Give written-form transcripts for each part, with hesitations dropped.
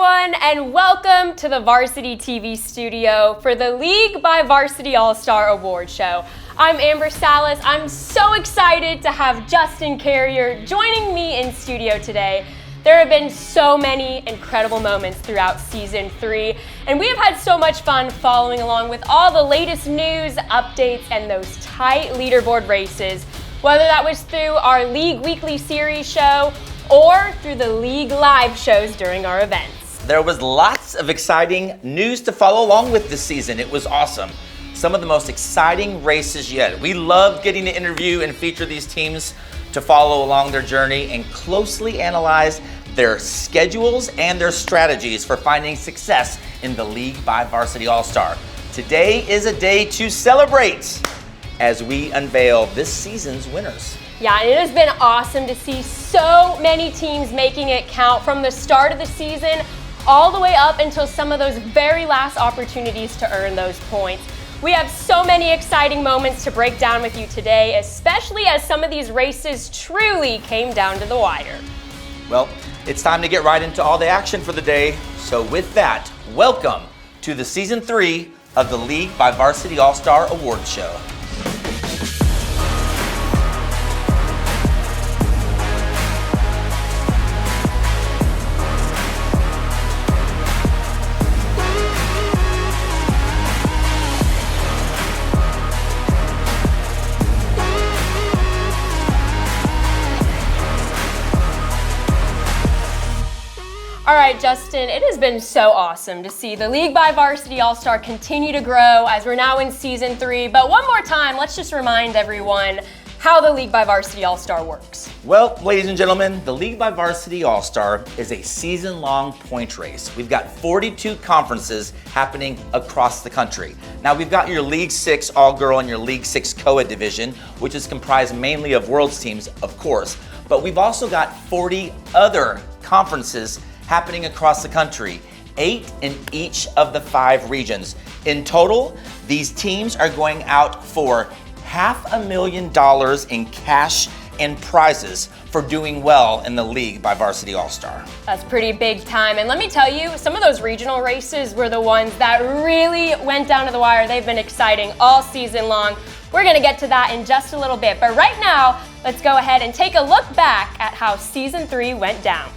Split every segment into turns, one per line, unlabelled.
everyone, and welcome to the Varsity TV studio for the League by Varsity All Star Award Show. I'm Amber Salas. I'm so excited to have Justin Carrier joining me in studio today. There have been so many incredible moments throughout Season 3, and we have had so much fun following along with all the latest news, updates, and those tight leaderboard races, whether that was through our League Weekly Series show or through the League Live shows during our events.
There was lots of exciting news to follow along with this season. It was awesome. Some of the most exciting races yet. We loved getting to interview and feature these teams to follow along their journey and closely analyze their schedules and their strategies for finding success in the League by Varsity All Star. Today is a day to celebrate as we unveil this season's winners.
Yeah, and it has been awesome to see so many teams making it count from the start of the season all the way up until some of those very last opportunities to earn those points. We have so many exciting moments to break down with you today, especially as some of these races truly came down to the wire.
Well, it's time to get right into all the action for the day. So with that, welcome to the Season 3 of the League by Varsity All Star Awards Show.
All right, Justin, it has been so awesome to see the League by Varsity All Star continue to grow as we're now in Season 3. But one more time, let's just remind everyone how the League by Varsity All Star works.
Well, ladies and gentlemen, the League by Varsity All Star is a season-long point race. We've got 42 conferences happening across the country. Now, we've got your League 6 All-Girl and your League 6 Co-Ed division, which is comprised mainly of Worlds teams, of course. But we've also got 40 other conferences happening across the country, 8 in each of the 5 regions. In total, these teams are going out for $500,000 in cash and prizes for doing well in the League by Varsity All Star.
That's pretty big time. And let me tell you, some of those regional races were the ones that really went down to the wire. They've been exciting all season long. We're gonna get to that in just a little bit. But right now, let's go ahead and take a look back at how Season 3 went down.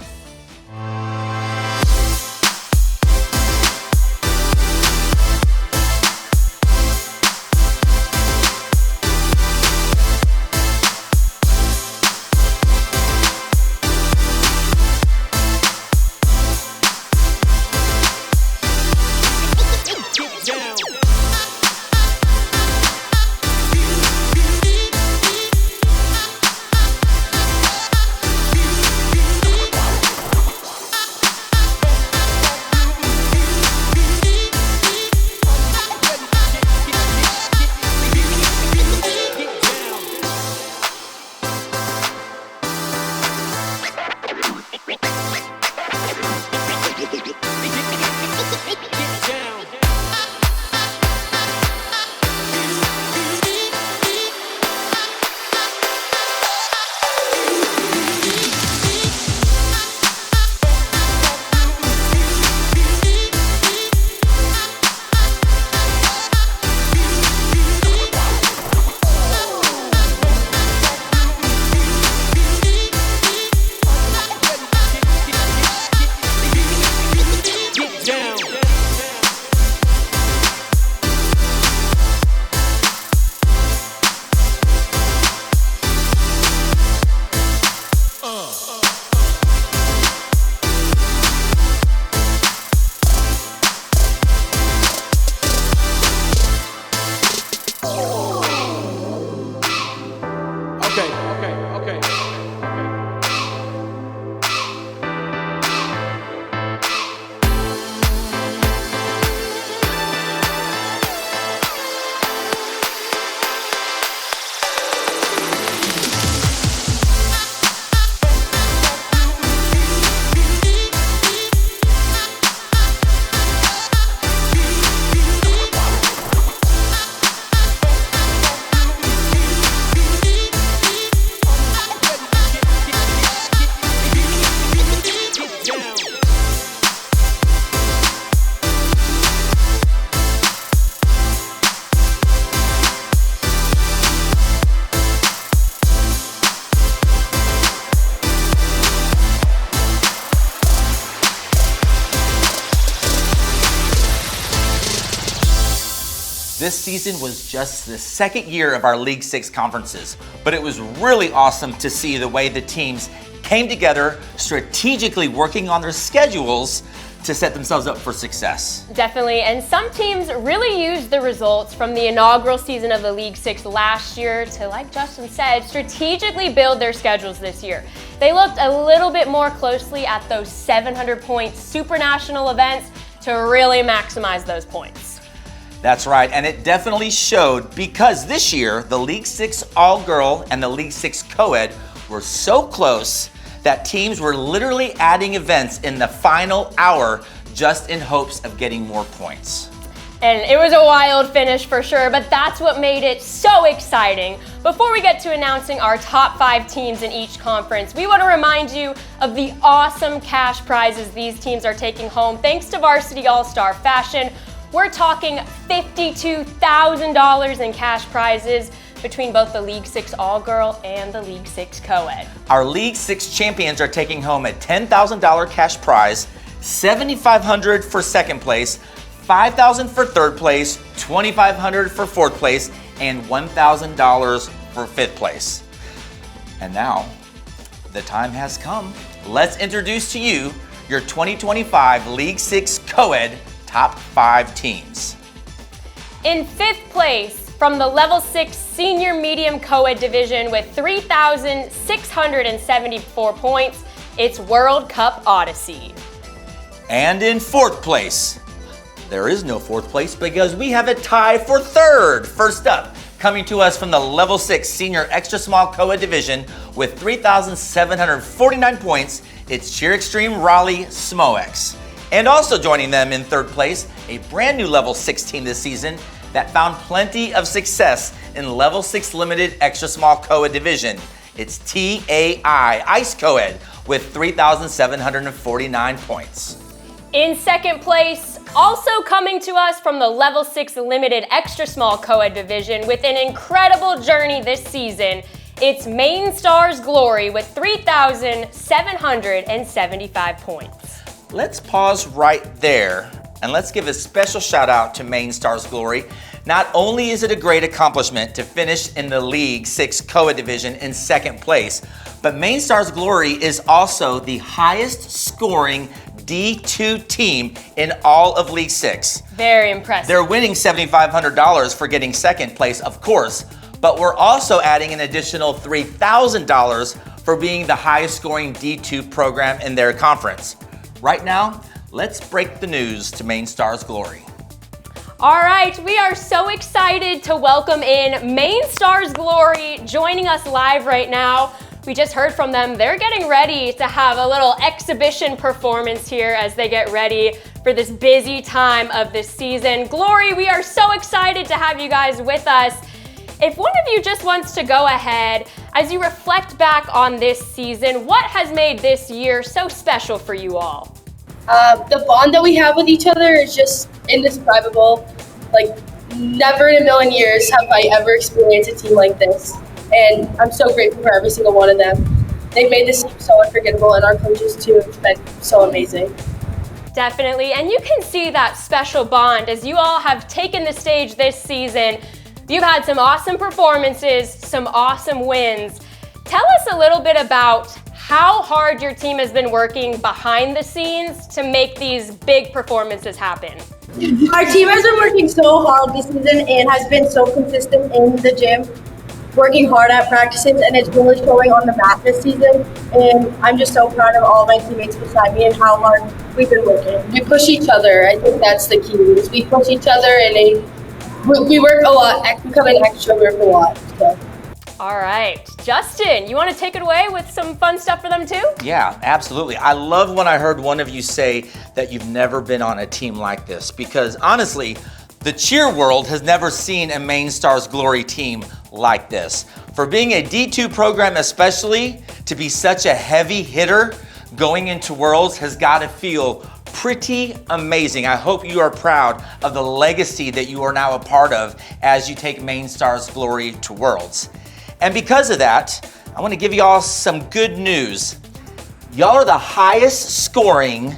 This season was just the second year of our League 6 conferences, but it was really awesome to see the way the teams came together, strategically working on their schedules to set themselves up for success.
Definitely, and some teams really used the results from the inaugural season of the League 6 last year to, like Justin said, strategically build their schedules this year. They looked a little bit more closely at those 700-point supranational events to really maximize those points.
That's right, and it definitely showed because this year, the League 6 All-Girl and the League 6 Co-Ed were so close that teams were literally adding events in the final hour just in hopes of getting more points.
And it was a wild finish for sure, but that's what made it so exciting. Before we get to announcing our top 5 teams in each conference, we want to remind you of the awesome cash prizes these teams are taking home thanks to Varsity All Star Fashion. We're talking $52,000 in cash prizes between both the League 6 All-Girl and the League 6 Co-Ed.
Our League 6 champions are taking home a $10,000 cash prize, $7,500 for second place, $5,000 for third place, $2,500 for fourth place, and $1,000 for fifth place. And now, the time has come. Let's introduce to you your 2025 League 6 Co-Ed top 5 teams.
In fifth place, from the Level 6 Senior Medium Co-Ed Division with 3,674 points, it's World Cup Odyssey.
And in fourth place, there is no fourth place because we have a tie for third. First up, coming to us from the Level 6 Senior Extra Small Co-Ed Division with 3,749 points, it's Cheer Extreme Raleigh Smoex. And also joining them in third place, a brand new Level 6 team this season that found plenty of success in Level 6 Limited Extra Small Co-Ed Division. It's TAI Ice Co-Ed with 3,749 points.
In second place, also coming to us from the Level 6 Limited Extra Small Co-Ed Division with an incredible journey this season, it's Maine Stars Glory with 3,775 points.
Let's pause right there and let's give a special shout out to Maine Stars Glory. Not only is it a great accomplishment to finish in the League 6 Co-Ed Division in second place, but Maine Stars Glory is also the highest scoring D2 team in all of League 6.
Very impressive.
They're winning $7,500 for getting second place, of course, but we're also adding an additional $3,000 for being the highest scoring D2 program in their conference. Right now, let's break the news to Maine Stars Glory.
All right, we are so excited to welcome in Maine Stars Glory joining us live right now. We just heard from them. They're getting ready to have a little exhibition performance here as they get ready for this busy time of this season. Glory, we are so excited to have you guys with us. If one of you just wants to go ahead, as you reflect back on this season, what has made this year so special for you all?
The bond that we have with each other is just indescribable. Like, never in a million years have I ever experienced a team like this. And I'm so grateful for every single one of them. They've made this team so unforgettable, and our coaches too have been so amazing.
Definitely, and you can see that special bond as you all have taken the stage this season. You've had some awesome performances, some awesome wins. Tell us a little bit about how hard your team has been working behind the scenes to make these big performances happen.
Our team has been working so hard this season and has been so consistent in the gym, working hard at practices, and it's really showing on the mat this season. And I'm just so proud of all my teammates beside me and how hard we've been working. We push each other. I think that's the key. We push each other, and we work a lot. We come in extra, work a lot. So.
All right, Justin, you want to take it away with some fun stuff for them too?
Yeah, absolutely. I love when I heard one of you say that you've never been on a team like this because honestly, the cheer world has never seen a Maine Stars Glory team like this. For being a D2 program especially, to be such a heavy hitter going into Worlds has got to feel pretty amazing. I hope you are proud of the legacy that you are now a part of as you take Maine Stars Glory to Worlds. And because of that, I want to give you all some good news. Y'all are the highest scoring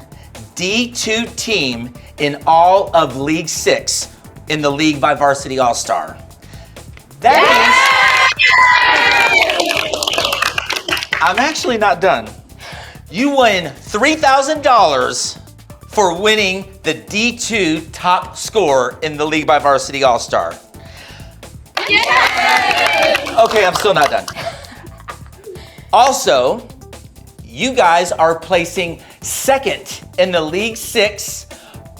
D2 team in all of League 6 in the League by Varsity All Star. That means I'm actually not done. You win $3,000 for winning the D2 top score in the League by Varsity All Star. Okay, I'm still not done. Also, you guys are placing second in the League 6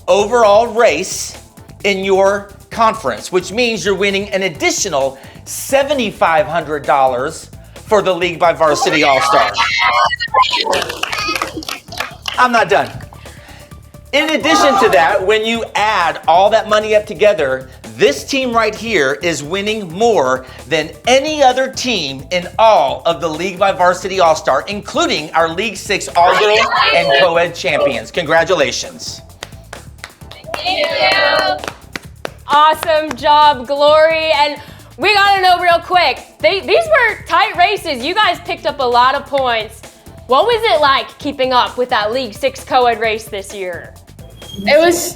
overall race in your conference, which means you're winning an additional $7,500 for the League by Varsity All Star. I'm not done. In addition to that, when you add all that money up together, this team right here is winning more than any other team in all of the League by Varsity All Star, including our League 6 All-Girl and Co-Ed champions. Congratulations.
Thank you. Awesome job, Glory. And we gotta know real quick, these were tight races. You guys picked up a lot of points. What was it like keeping up with that League 6 Co-Ed race this year?
It was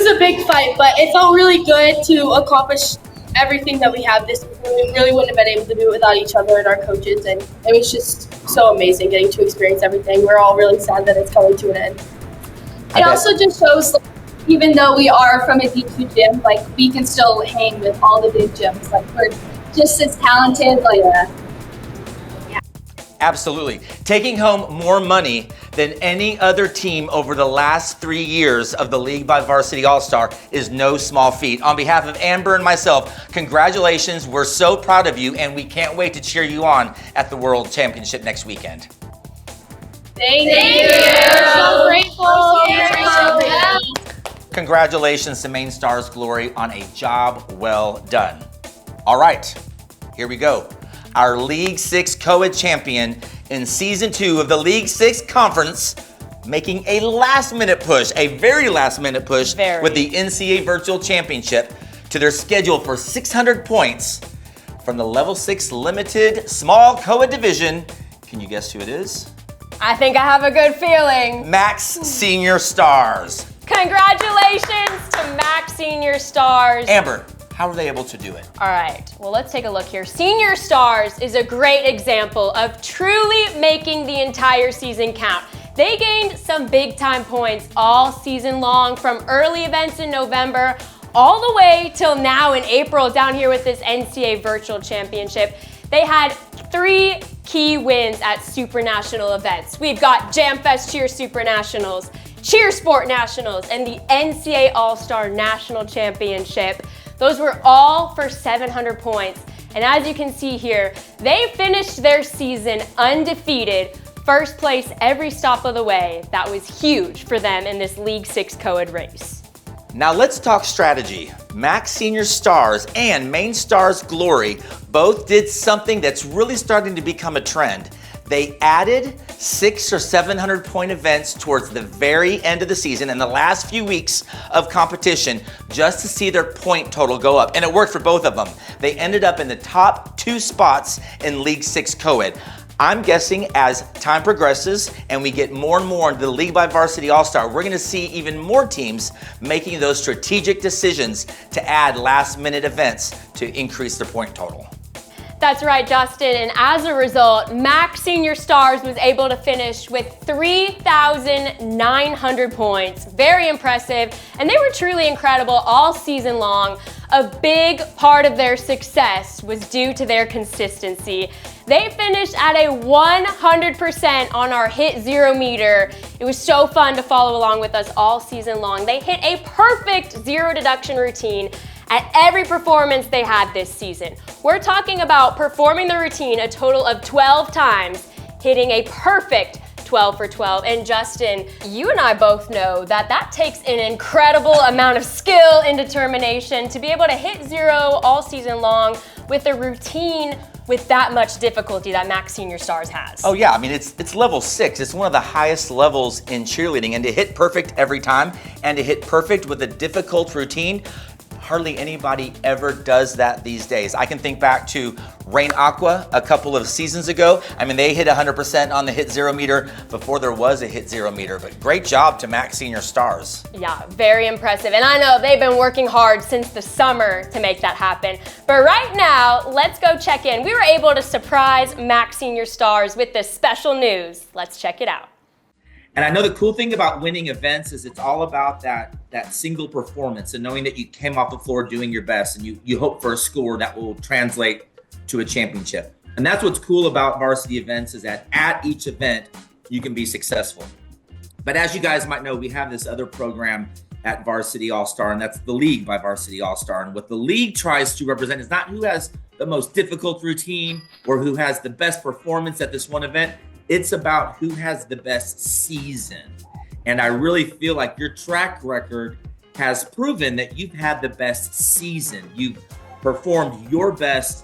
a big fight, but it felt really good to accomplish everything that we have this season. We really wouldn't have been able to do it without each other and our coaches, and it was just so amazing getting to experience everything. We're all really sad that it's coming to an end.
It also just shows, like, even though we are from a D2 gym, like, we can still hang with all the big gyms. Like, we're just as talented, like,
Absolutely. Taking home more money than any other team over the last 3 years of the League by Varsity All-Star is no small feat. On behalf of Amber and myself, congratulations. We're so proud of you, and we can't wait to cheer you on at the World Championship next weekend.
thank you. We're so grateful.
Congratulations to Main Stars Glory on a job well done. All right, here we go. Our League 6 Co-Ed champion in Season 2 of the League 6 Conference, making a last-minute push, a very last-minute push with the NCAA Virtual Championship to their schedule for 600 points from the Level 6 Limited Small Co-Ed Division. Can you guess who it is?
I think I have a good feeling.
Max Senior Stars.
Congratulations to Max Senior Stars.
Amber, how are they able to do it?
All right, well, let's take a look here. Senior Stars is a great example of truly making the entire season count. They gained some big time points all season long, from early events in November all the way till now in April down here with this NCAA Virtual Championship. They had 3 key wins at Super National events. We've got JamFest Cheer Super Nationals, Cheer Sport Nationals, and the NCAA All-Star National Championship. Those were all for 700 points. And as you can see here, they finished their season undefeated, first place every stop of the way. That was huge for them in this League 6 Co-Ed race.
Now let's talk strategy. Max Senior Stars and Main Stars Glory both did something that's really starting to become a trend. They added 600 or 700 point events towards the very end of the season in the last few weeks of competition just to see their point total go up. And it worked for both of them. They ended up in the top 2 spots in League 6 Co-Ed. I'm guessing as time progresses and we get more and more into the League by Varsity All-Star, we're gonna see even more teams making those strategic decisions to add last-minute events to increase their point total.
That's right, Justin, and as a result, Max Senior Stars was able to finish with 3,900 points. Very impressive, and they were truly incredible all season long. A big part of their success was due to their consistency. They finished at a 100% on our Hit Zero meter. It was so fun to follow along with us all season long. They hit a perfect zero deduction routine at every performance they had this season. We're talking about performing the routine a total of 12 times, hitting a perfect 12 for 12. And Justin, you and I both know that that takes an incredible amount of skill and determination to be able to hit zero all season long with a routine with that much difficulty that Max Senior Stars has.
Oh yeah, I mean, it's level 6. It's one of the highest levels in cheerleading, and to hit perfect every time and to hit perfect with a difficult routine, hardly anybody ever does that these days. I can think back to Rain Aqua a couple of seasons ago. I mean, they hit 100% on the hit zero meter before there was a hit zero meter, but great job to MAC Senior Stars.
Yeah, very impressive. And I know they've been working hard since the summer to make that happen. But right now, let's go check in. We were able to surprise MAC Senior Stars with this special news. Let's check it out.
And I know the cool thing about winning events is it's all about that single performance and knowing that you came off the floor doing your best and you hope for a score that will translate to a championship. And that's what's cool about varsity events is that at each event, you can be successful. But as you guys might know, we have this other program at Varsity All Star, and that's the League by Varsity All Star. And what the league tries to represent is not who has the most difficult routine or who has the best performance at this one event. It's about who has the best season. And I really feel like your track record has proven that you've had the best season. You've performed your best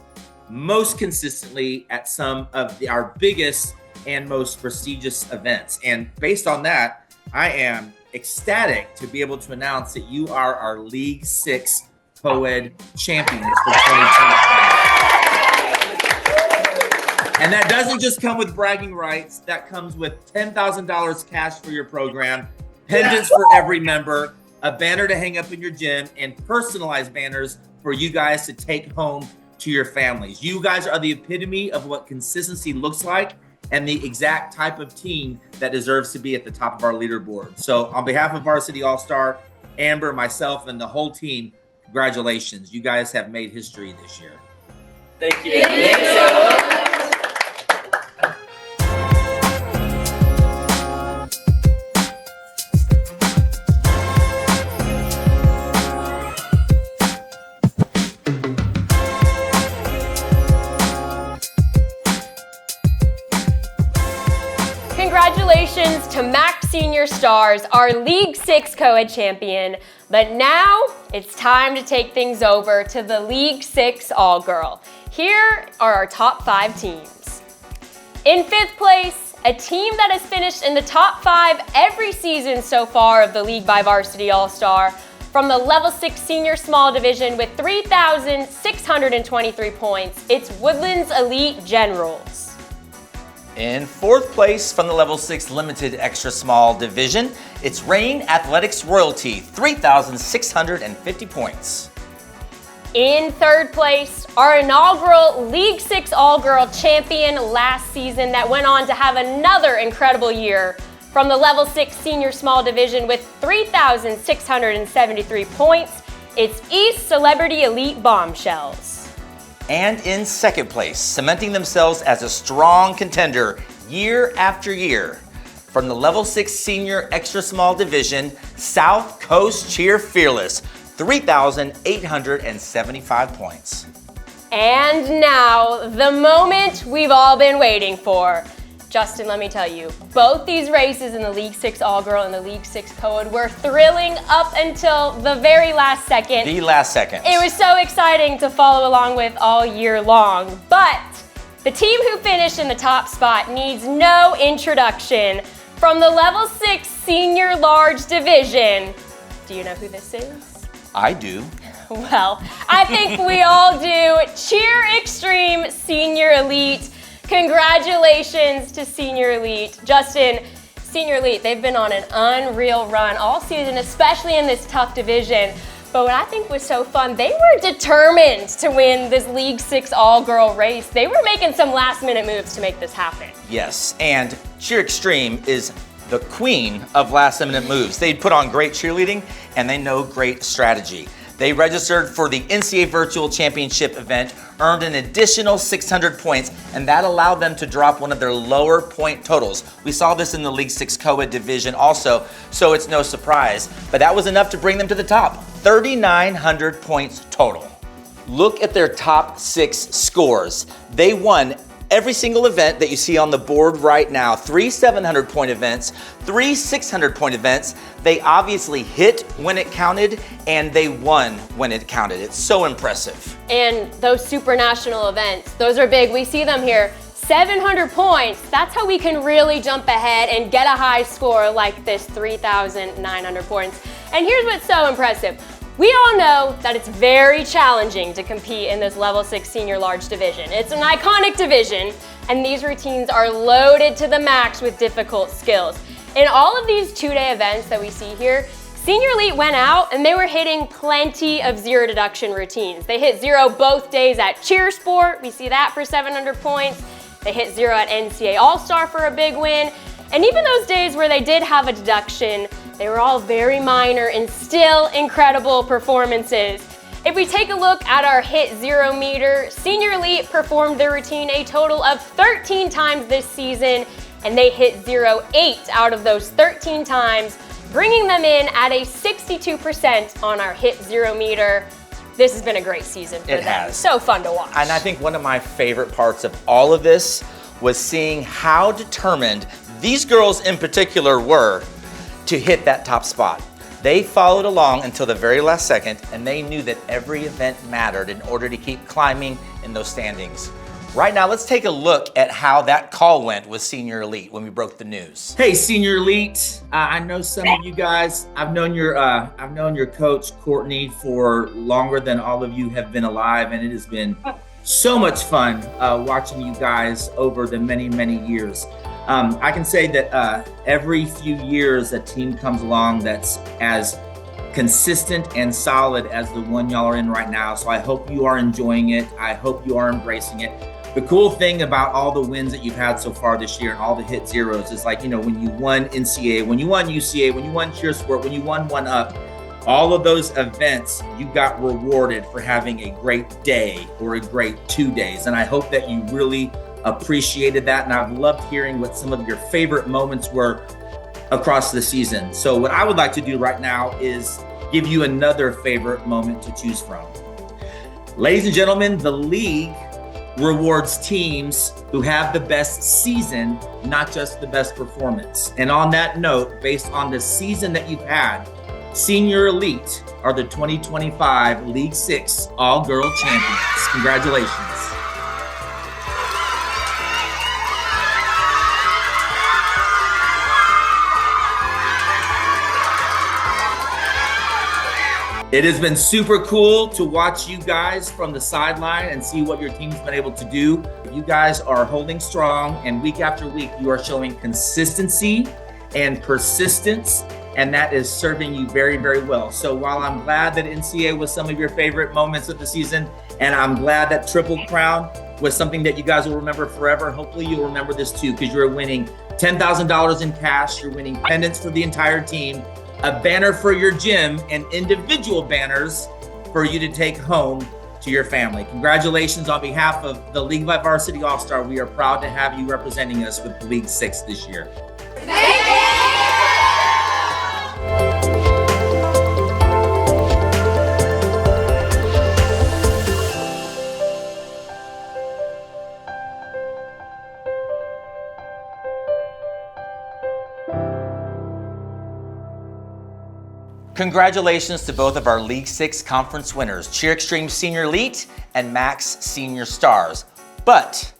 most consistently at some of our biggest and most prestigious events. And based on that, I am ecstatic to be able to announce that you are our League 6 Co-Ed champions for 2023. And that doesn't just come with bragging rights. That comes with $10,000 cash for your program, pendants for every member, a banner to hang up in your gym, and personalized banners for you guys to take home to your families. You guys are the epitome of what consistency looks like and the exact type of team that deserves to be at the top of our leaderboard. So on behalf of Varsity All Star, Amber, myself, and the whole team, congratulations. You guys have made history this year.
Thank you. Thank you.
Congratulations to MAC Senior Stars, our League 6 Co-Ed champion. But now it's time to take things over to the League 6 All-Girl. Here are our top 5 teams. In 5th place, a team that has finished in the top 5 every season so far of the League by Varsity All Star, from the Level 6 Senior Small Division with 3,623 points, it's Woodlands Elite Generals.
In 4th place from the Level 6 Limited Extra Small Division, it's Rain Athletics Royalty, 3,650 points.
In 3rd place, our inaugural League 6 All-Girl champion last season that went on to have another incredible year from the Level 6 Senior Small Division with 3,673 points, it's East Celebrity Elite Bombshells.
And in 2nd place, cementing themselves as a strong contender year after year, from the Level 6 Senior Extra Small Division, South Coast Cheer Fearless, 3,875 points.
And now, the moment we've all been waiting for. Justin, let me tell you, both these races in the League 6 All-Girl and the League 6 Co-Ed were thrilling up until the very last second.
The last second.
It was so exciting to follow along with all year long. But the team who finished in the top spot needs no introduction. From the Level 6 Senior Large Division, do you know who this is?
I do.
Well, I think we all do. Cheer Extreme Senior Elite. Congratulations to Senior Elite. Justin, Senior Elite, they've been on an unreal run all season, especially in this tough division. But what I think was so fun, they were determined to win this League 6 All-Girl race. They were making some last-minute moves to make this happen.
Yes, and Cheer Extreme is the queen of last-minute moves. They put on great cheerleading, and they know great strategy. They registered for the NCAA Virtual Championship event, earned an additional 600 points, and that allowed them to drop one of their lower point totals. We saw this in the League 6 Co-Ed division also, so it's no surprise. But that was enough to bring them to the top, 3,900 points total. Look at their top 6 scores. They won every single event that you see on the board right now, 3 700-point events, 3 600-point events. They obviously hit when it counted, and they won when it counted. It's so impressive.
And those super national events, those are big. We see them here. 700 points, that's how we can really jump ahead and get a high score like this 3,900 points. And here's what's so impressive. We all know that it's very challenging to compete in this level 6 senior large division. It's an iconic division, and these routines are loaded to the max with difficult skills. In all of these two-day events that we see here, Senior Elite went out and they were hitting plenty of zero deduction routines. They hit zero both days at cheer sport. We see that for 700 points. They hit zero at NCAA All Star for a big win. And even those days where they did have a deduction, they were all very minor and still incredible performances. If we take a look at our hit zero meter, Senior Elite performed their routine a total of 13 times this season, and they hit 8 out of those 13 times, bringing them in at a 62% on our hit zero meter. This has been a great season for them.
It has.
So fun to watch.
And I think one of my favorite parts of all of this was seeing how determined these girls in particular were to hit that top spot. They followed along until the very last second, and they knew that every event mattered in order to keep climbing in those standings. Right now, let's take a look at how that call went with Senior Elite when we broke the news. Hey, Senior Elite, I know some of you guys. I've known your coach Courtney for longer than all of you have been alive, and it has been so much fun watching you guys over the many, many years. I can say that every few years a team comes along that's as consistent and solid as the one y'all are in right now. So I hope you are enjoying it. I hope you are embracing it. The cool thing about all the wins that you've had so far this year and all the hit zeros is, like, you know, when you won NCAA, when you won UCA, when you won cheer sport, when you won one up, all of those events, you got rewarded for having a great day or a great 2 days. And I hope that you really appreciated that. And I've loved hearing what some of your favorite moments were across the season. So what I would like to do right now is give you another favorite moment to choose from. Ladies and gentlemen, the league rewards teams who have the best season, not just the best performance. And on that note, based on the season that you've had, Senior Elite are the 2025 League 6 All-Girl Champions. Congratulations. It has been super cool to watch you guys from the sideline and see what your team's been able to do. You guys are holding strong, and week after week, you are showing consistency and persistence, and that is serving you very, very well. So while I'm glad that NCAA was some of your favorite moments of the season, and I'm glad that Triple Crown was something that you guys will remember forever, hopefully you'll remember this too, because you're winning $10,000 in cash, you're winning pendants for the entire team, a banner for your gym, and individual banners for you to take home to your family. Congratulations on behalf of the League by Varsity All Star. We are proud to have you representing us with League 6 this year.
Thank you.
Congratulations to both of our League 6 conference winners, Cheer Extreme Senior Elite and Max Senior Stars. But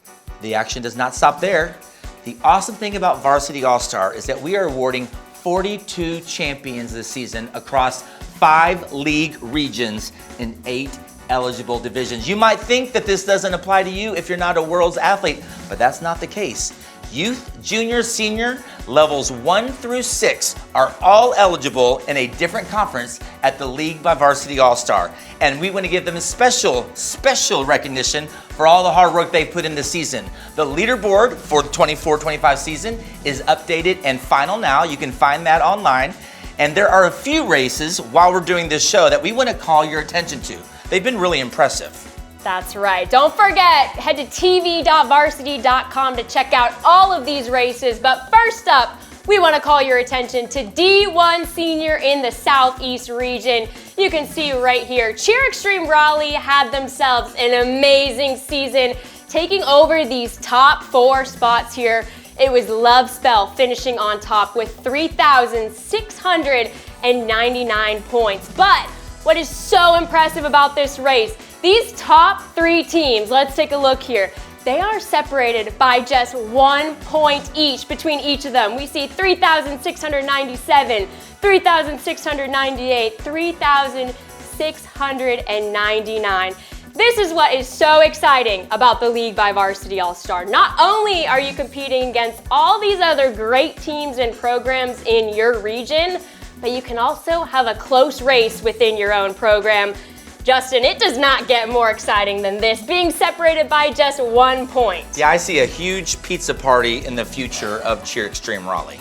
the action does not stop there. The awesome thing about Varsity All Star is that we are awarding 42 champions this season across 5 league regions in 8 eligible divisions. You might think that this doesn't apply to you if you're not a world's athlete, but that's not the case. Youth, junior, senior, levels 1 through 6 are all eligible in a different conference at the League by Varsity All Star. And we want to give them a special recognition for all the hard work they've put in this season. The leaderboard for the 24-25 season is updated and final now. You can find that online. And there are a few races while we're doing this show that we want to call your attention to. They've been really impressive.
That's right. Don't forget, head to tv.varsity.com to check out all of these races. But first up, we want to call your attention to D1 Senior in the Southeast region. You can see right here, Cheer Extreme Raleigh had themselves an amazing season, taking over these top 4 spots here. It was Love Spell finishing on top with 3,699 points. But what is so impressive about this race, these top 3 teams, let's take a look here. They are separated by just 1 point each between each of them. We see 3,697, 3,698, 3,697. 699. This is what is so exciting about the League by Varsity All Star. Not only are you competing against all these other great teams and programs in your region, but you can also have a close race within your own program. Justin, it does not get more exciting than this, being separated by just 1 point.
Yeah, I see a huge pizza party in the future of Cheer Extreme Raleigh.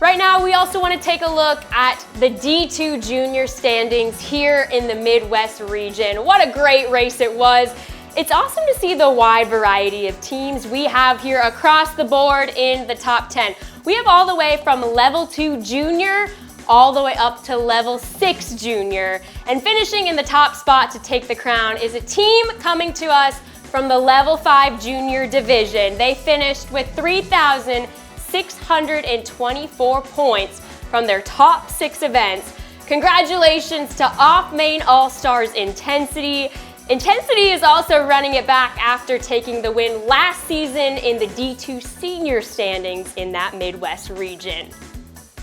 Right now, we also want to take a look at the D2 junior standings here in the Midwest region. What a great race it was. It's awesome to see the wide variety of teams we have here across the board in the top 10. We have all the way from level 2 junior all the way up to level 6 junior. And finishing in the top spot to take the crown is a team coming to us from the level 5 junior division. They finished with 3,624 points from their top 6 events. Congratulations to Off-Main All-Stars Intensity. Intensity is also running it back after taking the win last season in the D2 senior standings in that Midwest region.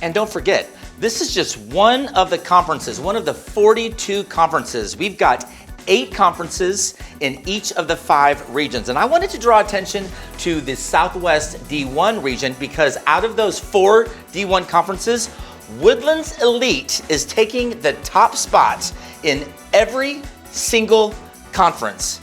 And don't forget, this is just one of the conferences, one of the 42 conferences. We've got 8 conferences in each of the 5 regions. And I wanted to draw attention to the Southwest D1 region because out of those 4 D1 conferences, Woodlands Elite is taking the top spots in every single conference.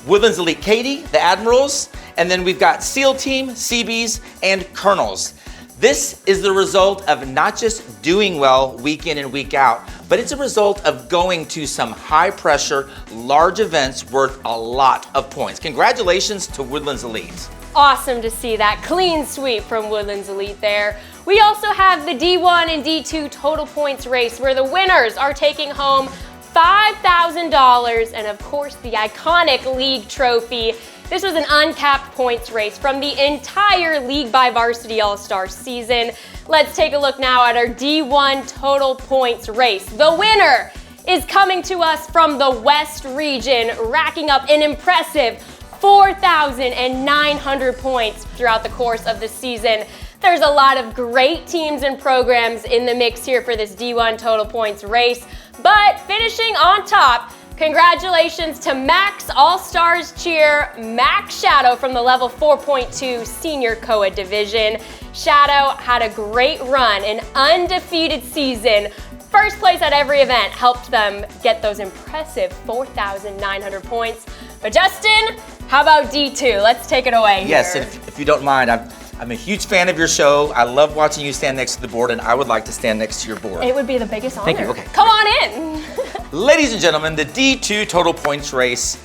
Woodlands Elite Katy, the Admirals, and then we've got SEAL Team, Seabees, and Colonels. This is the result of not just doing well week in and week out, but it's a result of going to some high pressure, large events worth a lot of points. Congratulations to Woodlands Elite.
Awesome to see that clean sweep from Woodlands Elite there. We also have the D1 and D2 total points race where the winners are taking home $5,000 and of course the iconic league trophy. This was an uncapped points race from the entire League by Varsity All Star season. Let's take a look now at our D1 total points race. The winner is coming to us from the West region, racking up an impressive 4,900 points throughout the course of the season. There's a lot of great teams and programs in the mix here for this D1 total points race, but finishing on top, congratulations to Max All-Stars Cheer, Max Shadow from the level 4.2 Senior COA division. Shadow had a great run, an undefeated season. First place at every event helped them get those impressive 4,900 points. But Justin, how about D2? Let's take it away here.
Yes, if you don't mind, I'm a huge fan of your show. I love watching you stand next to the board, and I would like to stand next to your board.
It would be the biggest honor.
Thank you, okay.
Come on in.
Ladies and gentlemen, the D2 total points race,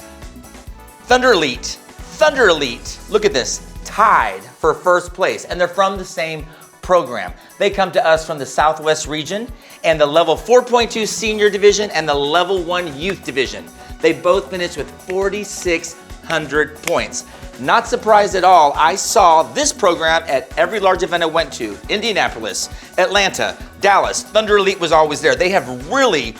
Thunder Elite, look at this, tied for first place, and they're from the same program. They come to us from the Southwest region and the level 4.2 senior division and the level 1 youth division. They both finished with 4,600 points. Not surprised at all, I saw this program at every large event I went to. Indianapolis, Atlanta, Dallas, Thunder Elite was always there. They have really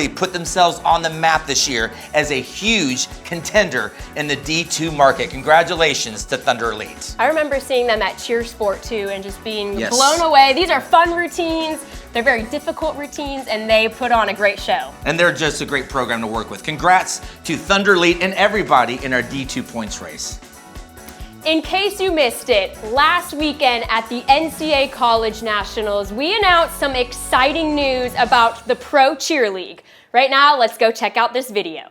put themselves on the map this year as a huge contender in the D2 market. Congratulations to Thunder Elite.
I remember seeing them at Cheer Sport too and just being
Yes.
blown away. These are fun routines. They're very difficult routines and they put on a great show.
And they're just a great program to work with. Congrats to Thunder Elite and everybody in our D2 points race.
In case you missed it, last weekend at the NCAA College Nationals, we announced some exciting news about the Pro Cheer League. Right now, let's go check out this video.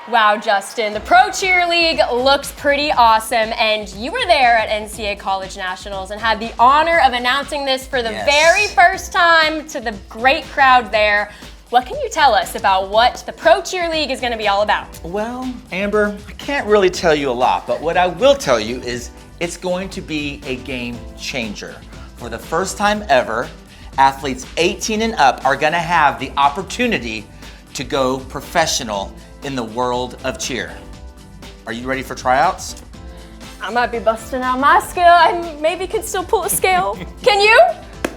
Wow, Justin, the Pro Cheer League looks pretty awesome, and you were there at NCAA College Nationals and had the honor of announcing this for the very first time to the great crowd there. What can you tell us about what the Pro Cheer League is going to be all about?
Well, Amber, I can't really tell you a lot, but what I will tell you is it's going to be a game changer. For the first time ever, athletes 18 and up are going to have the opportunity to go professional in the world of cheer. Are you ready for tryouts?
I might be busting out my skill. I maybe could still pull a scale. Can you?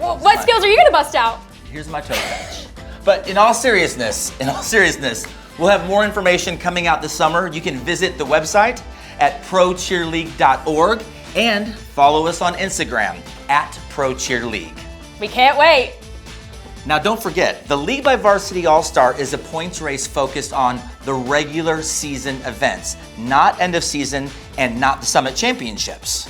What skills are you going to bust out?
Here's my toe touch. But in all seriousness, we'll have more information coming out this summer. You can visit the website at procheerleague.org and follow us on Instagram at ProCheerLeague.
We can't wait.
Now don't forget, the League by Varsity All Star is a points race focused on the regular season events, not end of season and not the Summit Championships.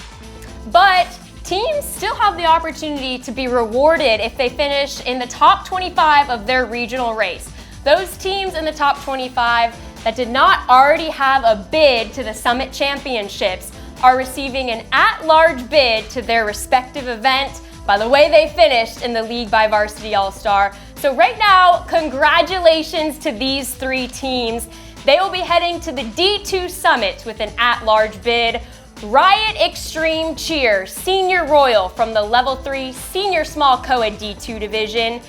But teams still have the opportunity to be rewarded if they finish in the top 25 of their regional race. Those teams in the top 25 that did not already have a bid to the Summit Championships are receiving an at-large bid to their respective event by the way they finished in the League by Varsity All Star. So right now, congratulations to these 3 teams. They will be heading to the D2 Summit with an at-large bid. Riot Extreme Cheer Senior Royal from the Level 3 Senior Small Co-Ed D2 division.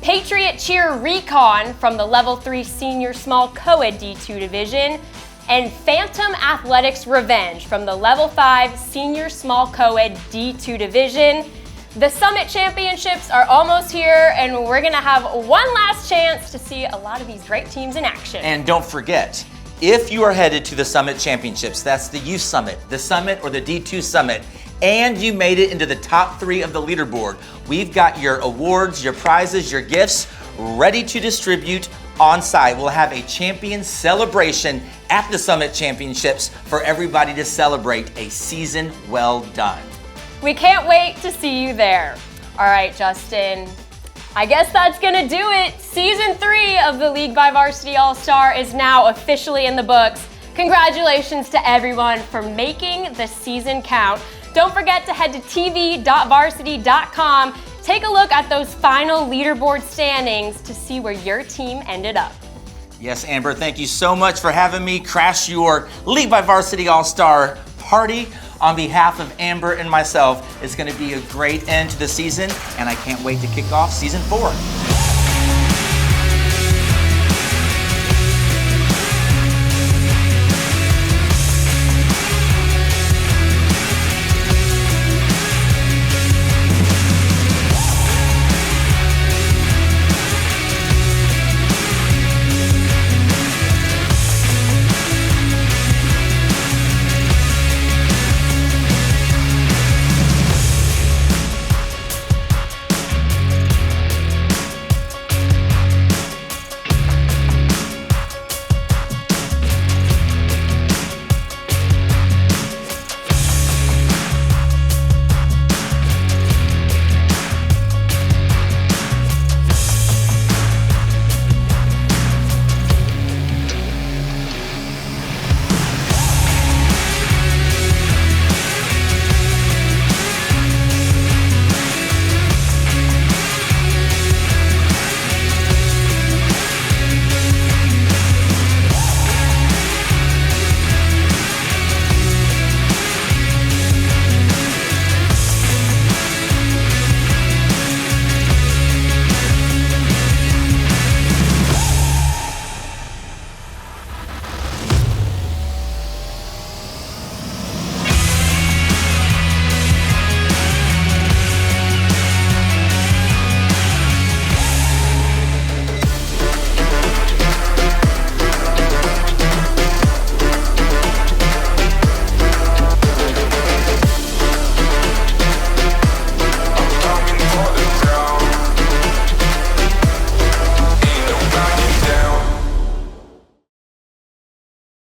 Patriot Cheer Recon from the Level 3 Senior Small Co-Ed D2 division. And Phantom Athletics Revenge from the Level 5 Senior Small Co-Ed D2 division. The Summit Championships are almost here, and we're gonna have one last chance to see a lot of these great teams in action.
And don't forget, if you are headed to the Summit Championships, that's the Youth Summit, the Summit or the D2 Summit, and you made it into the top 3 of the leaderboard, we've got your awards, your prizes, your gifts ready to distribute on site. We'll have a champion celebration at the Summit Championships for everybody to celebrate a season well done.
We can't wait to see you there. All right, Justin, I guess that's gonna do it. Season 3 of the League by Varsity All Star is now officially in the books. Congratulations to everyone for making the season count. Don't forget to head to tv.varsity.com. Take a look at those final leaderboard standings to see where your team ended up.
Yes, Amber, thank you so much for having me crash your League by Varsity All Star party. On behalf of Amber and myself, it's going to be a great end to the season, and I can't wait to kick off season 4.